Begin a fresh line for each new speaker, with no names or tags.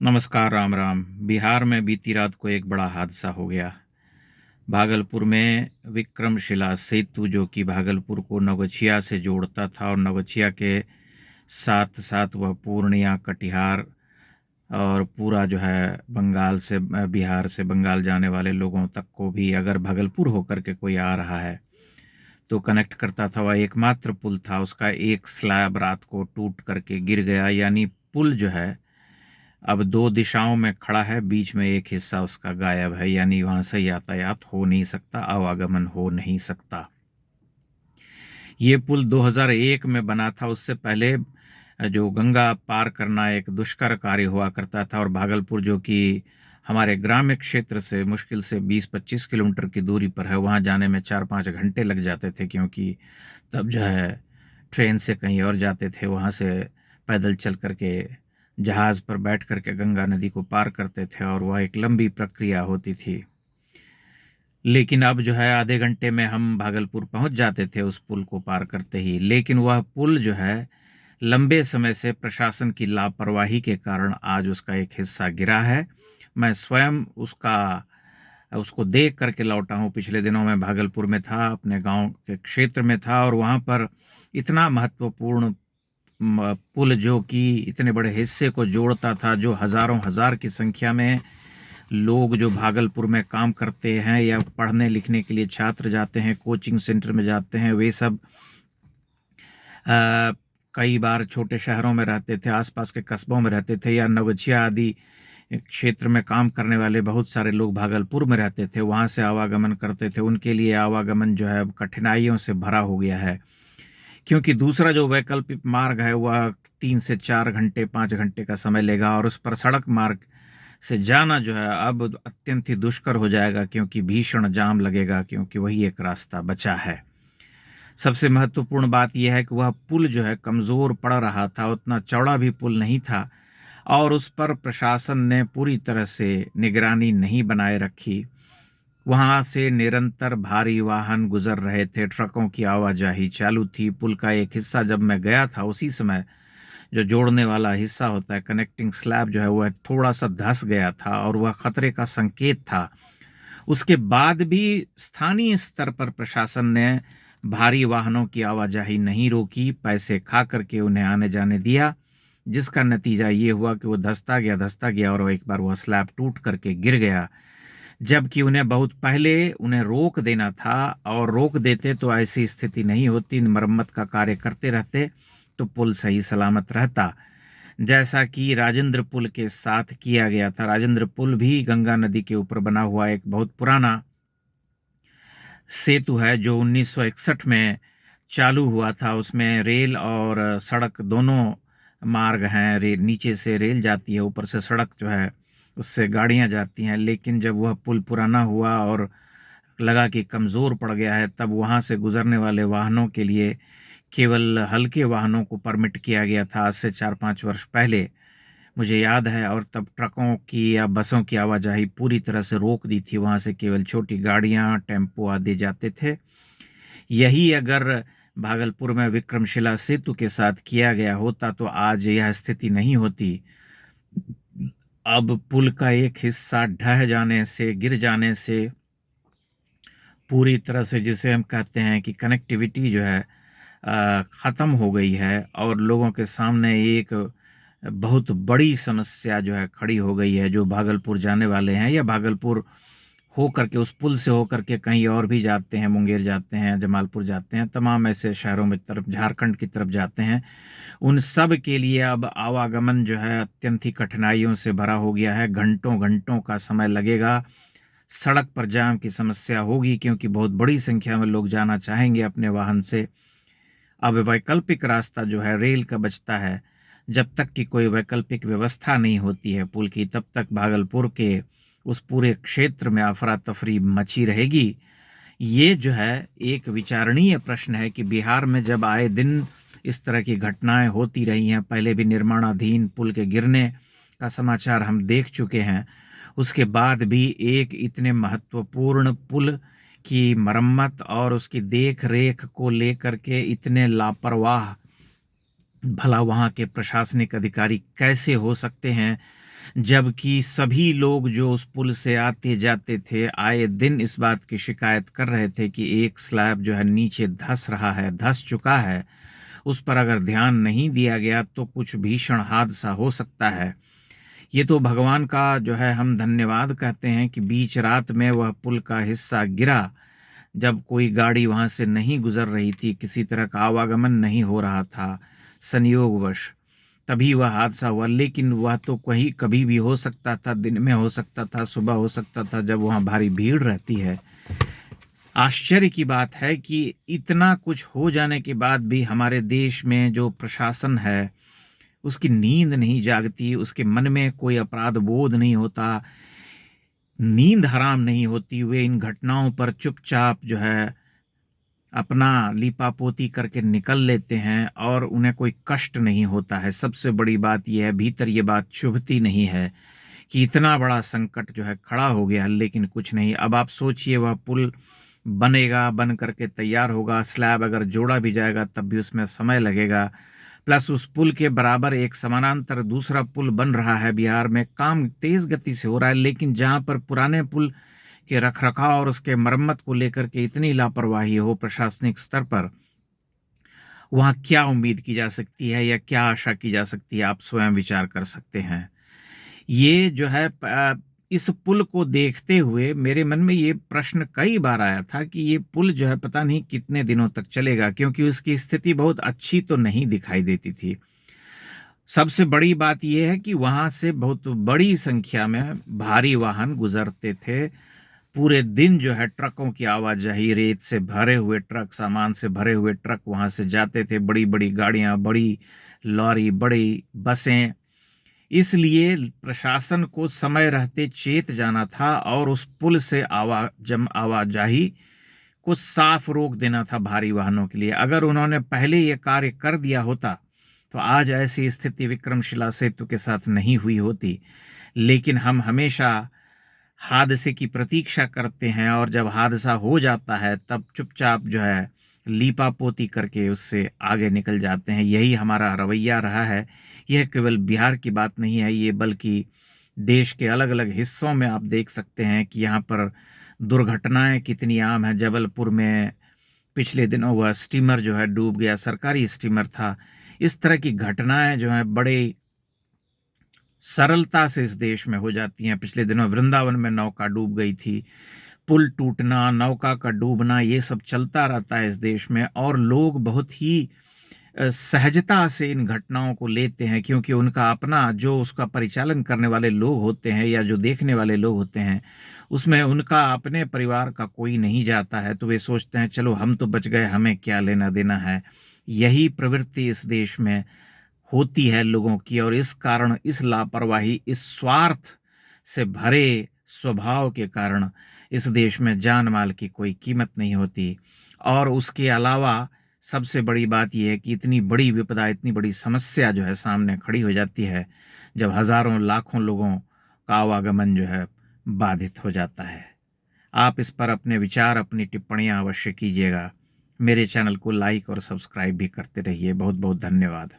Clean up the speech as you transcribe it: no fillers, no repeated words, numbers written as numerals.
नमस्कार, राम राम। बिहार में बीती रात को एक बड़ा हादसा हो गया। भागलपुर में विक्रमशिला सेतु, जो कि भागलपुर को नवगछिया से जोड़ता था और नवगछिया के साथ साथ वह पूर्णिया, कटिहार और पूरा जो है बंगाल से, बिहार से बंगाल जाने वाले लोगों तक को भी अगर भागलपुर होकर के कोई आ रहा है तो कनेक्ट करता था। वह एकमात्र पुल था। उसका एक स्लैब रात को टूट करके गिर गया, यानी पुल जो है अब दो दिशाओं में खड़ा है, बीच में एक हिस्सा उसका गायब है, यानी वहां से यातायात हो नहीं सकता, आवागमन हो नहीं सकता। ये पुल 2001 में बना था। उससे पहले जो गंगा पार करना एक दुष्कर कार्य हुआ करता था, और भागलपुर जो कि हमारे ग्राम्य क्षेत्र से मुश्किल से 20-25 किलोमीटर की दूरी पर है, वहां जाने में 4-5 घंटे लग जाते थे, क्योंकि तब जो है ट्रेन से कहीं और जाते थे, वहां से पैदल चल करके जहाज पर बैठ करके गंगा नदी को पार करते थे, और वह एक लंबी प्रक्रिया होती थी। लेकिन अब जो है आधे घंटे में हम भागलपुर पहुंच जाते थे उस पुल को पार करते ही। लेकिन वह पुल जो है लंबे समय से प्रशासन की लापरवाही के कारण आज उसका एक हिस्सा गिरा है। मैं स्वयं उसको देख करके लौटा हूं। पिछले दिनों में भागलपुर में था, अपने गांव के क्षेत्र में था, और वहां पर इतना महत्वपूर्ण पुल, जो कि इतने बड़े हिस्से को जोड़ता था, जो हजारों हजार की संख्या में लोग जो भागलपुर में काम करते हैं या पढ़ने लिखने के लिए छात्र जाते हैं, कोचिंग सेंटर में जाते हैं, वे सब कई बार छोटे शहरों में रहते थे, आसपास के कस्बों में रहते थे, या नवगछिया आदि क्षेत्र में काम करने वाले बहुत सारे लोग भागलपुर में रहते थे, वहां से आवागमन करते थे। उनके लिए आवागमन जो है अब कठिनाइयों से भरा हो गया है, क्योंकि दूसरा जो वैकल्पिक मार्ग है वह 3 से 4 घंटे 5 घंटे का समय लेगा, और उस पर सड़क मार्ग से जाना जो है अब अत्यंत ही दुष्कर हो जाएगा, क्योंकि भीषण जाम लगेगा, क्योंकि वही एक रास्ता बचा है। सबसे महत्वपूर्ण बात यह है कि वह पुल जो है कमजोर पड़ रहा था, उतना चौड़ा भी पुल नहीं था, और उस पर प्रशासन ने पूरी तरह से निगरानी नहीं बनाए रखी। वहां से निरंतर भारी वाहन गुजर रहे थे, ट्रकों की आवाजाही चालू थी। पुल का एक हिस्सा जब मैं गया था उसी समय जो जोड़ने वाला हिस्सा होता है, कनेक्टिंग स्लैब जो है, वह थोड़ा सा धंस गया था, और वह खतरे का संकेत था। उसके बाद भी स्थानीय स्तर पर प्रशासन ने भारी वाहनों की आवाजाही नहीं रोकी, पैसे खा करके उन्हें आने जाने दिया, जिसका नतीजा ये हुआ कि वो धंसता गया और एक बार वह स्लैब टूट करके गिर गया। जबकि उन्हें बहुत पहले उन्हें रोक देना था, और रोक देते तो ऐसी स्थिति नहीं होती, मरम्मत का कार्य करते रहते तो पुल सही सलामत रहता, जैसा कि राजेंद्र पुल के साथ किया गया था। राजेंद्र पुल भी गंगा नदी के ऊपर बना हुआ एक बहुत पुराना सेतु है, जो 1961 में चालू हुआ था। उसमें रेल और सड़क दोनों मार्ग हैं। नीचे से रेल जाती है, ऊपर से सड़क जो है उससे गाड़ियां जाती हैं। लेकिन जब वह पुल पुराना हुआ और लगा कि कमजोर पड़ गया है, तब वहां से गुजरने वाले वाहनों के लिए केवल हल्के वाहनों को परमिट किया गया था, आज से 4-5 वर्ष पहले मुझे याद है। और तब ट्रकों की या बसों की आवाजाही पूरी तरह से रोक दी थी, वहां से केवल छोटी गाड़ियां, टेम्पो आदि जाते थे। यही अगर भागलपुर में विक्रमशिला सेतु के साथ किया गया होता तो आज यह स्थिति नहीं होती। अब पुल का एक हिस्सा ढह जाने से, गिर जाने से पूरी तरह से, जिसे हम कहते हैं कि कनेक्टिविटी जो है खत्म हो गई है, और लोगों के सामने एक बहुत बड़ी समस्या जो है खड़ी हो गई है। जो भागलपुर जाने वाले हैं या भागलपुर हो करके उस पुल से हो करके कहीं और भी जाते हैं, मुंगेर जाते हैं, जमालपुर जाते हैं, तमाम ऐसे शहरों में तरफ, झारखंड की तरफ जाते हैं, उन सब के लिए अब आवागमन जो है अत्यंत ही कठिनाइयों से भरा हो गया है। घंटों घंटों का समय लगेगा। सड़क पर जाम की समस्या होगी, क्योंकि बहुत बड़ी संख्या में लोग जाना चाहेंगे अपने वाहन से। अब वैकल्पिक रास्ता जो है रेल का बचता है। जब तक कि कोई वैकल्पिक व्यवस्था नहीं होती है पुल की, तब तक भागलपुर के उस पूरे क्षेत्र में अफरा तफरी मची रहेगी। ये जो है एक विचारणीय प्रश्न है कि बिहार में जब आए दिन इस तरह की घटनाएं होती रही हैं, पहले भी निर्माणाधीन पुल के गिरने का समाचार हम देख चुके हैं, उसके बाद भी एक इतने महत्वपूर्ण पुल की मरम्मत और उसकी देख रेख को लेकर के इतने लापरवाह भला वहाँ के प्रशासनिक अधिकारी कैसे हो सकते हैं, जबकि सभी लोग जो उस पुल से आते जाते थे आए दिन इस बात की शिकायत कर रहे थे कि एक स्लैब जो है नीचे धंस रहा है, धंस चुका है, उस पर अगर ध्यान नहीं दिया गया तो कुछ भीषण हादसा हो सकता है। ये तो भगवान का जो है हम धन्यवाद कहते हैं कि बीच रात में वह पुल का हिस्सा गिरा, जब कोई गाड़ी वहां से नहीं गुजर रही थी, किसी तरह का आवागमन नहीं हो रहा था संयोगवश, तभी वह हादसा हुआ। लेकिन वह तो कहीं कभी भी हो सकता था, दिन में हो सकता था, सुबह हो सकता था, जब वहाँ भारी भीड़ रहती है। आश्चर्य की बात है कि इतना कुछ हो जाने के बाद भी हमारे देश में जो प्रशासन है उसकी नींद नहीं जागती, उसके मन में कोई अपराध बोध नहीं होता, नींद हराम नहीं होती। वे इन घटनाओं पर चुपचाप जो है अपना लीपापोती करके निकल लेते हैं और उन्हें कोई कष्ट नहीं होता है। सबसे बड़ी बात यह है, भीतर ये बात चुभती नहीं है कि इतना बड़ा संकट जो है खड़ा हो गया, लेकिन कुछ नहीं। अब आप सोचिए, वह पुल बनेगा, बन करके तैयार होगा, स्लैब अगर जोड़ा भी जाएगा तब भी उसमें समय लगेगा, प्लस उस पुल के बराबर एक समानांतर दूसरा पुल बन रहा है बिहार में, काम तेज गति से हो रहा है। लेकिन जहां पर पुराने पुल के रखरखाव और उसके मरम्मत को लेकर के इतनी लापरवाही हो प्रशासनिक स्तर पर, वहां क्या उम्मीद की जा सकती है या क्या आशा की जा सकती है, आप स्वयं विचार कर सकते हैं। ये जो है इस पुल को देखते हुए मेरे मन में ये प्रश्न कई बार आया था कि ये पुल जो है पता नहीं कितने दिनों तक चलेगा, क्योंकि उसकी स्थिति बहुत अच्छी तो नहीं दिखाई देती थी। सबसे बड़ी बात यह है कि वहां से बहुत बड़ी संख्या में भारी वाहन गुजरते थे। पूरे दिन जो है ट्रकों की आवाजाही, रेत से भरे हुए ट्रक, सामान से भरे हुए ट्रक वहां से जाते थे, बड़ी बड़ी गाड़ियां, बड़ी लॉरी, बड़ी बसें। इसलिए प्रशासन को समय रहते चेत जाना था और उस पुल से आवाजाही को साफ रोक देना था भारी वाहनों के लिए। अगर उन्होंने पहले ये कार्य कर दिया होता तो आज ऐसी स्थिति विक्रमशिला सेतु के साथ नहीं हुई होती। लेकिन हम हमेशा हादसे की प्रतीक्षा करते हैं और जब हादसा हो जाता है तब चुपचाप जो है लीपापोती करके उससे आगे निकल जाते हैं। यही हमारा रवैया रहा है। यह केवल बिहार की बात नहीं है, ये बल्कि देश के अलग अलग हिस्सों में आप देख सकते हैं कि यहाँ पर दुर्घटनाएं कितनी आम है। जबलपुर में पिछले दिनों वह स्टीमर जो है डूब गया, सरकारी स्टीमर था। इस तरह की घटनाएं जो है बड़े सरलता से इस देश में हो जाती हैं। पिछले दिनों वृंदावन में नौका डूब गई थी। पुल टूटना, नौका का डूबना, ये सब चलता रहता है इस देश में और लोग बहुत ही सहजता से इन घटनाओं को लेते हैं, क्योंकि उनका अपना जो उसका परिचालन करने वाले लोग होते हैं या जो देखने वाले लोग होते हैं उसमें उनका अपने परिवार का कोई नहीं जाता है, तो वे सोचते हैं चलो हम तो बच गए, हमें क्या लेना देना है। यही प्रवृत्ति इस देश में होती है लोगों की और इस कारण, इस लापरवाही, इस स्वार्थ से भरे स्वभाव के कारण इस देश में जान माल की कोई कीमत नहीं होती। और उसके अलावा सबसे बड़ी बात यह है कि इतनी बड़ी विपदा, इतनी बड़ी समस्या जो है सामने खड़ी हो जाती है जब हजारों लाखों लोगों का आवागमन जो है बाधित हो जाता है। आप इस पर अपने विचार, अपनी टिप्पणियां अवश्य कीजिएगा। मेरे चैनल को लाइक और सब्सक्राइब भी करते रहिए। बहुत बहुत धन्यवाद।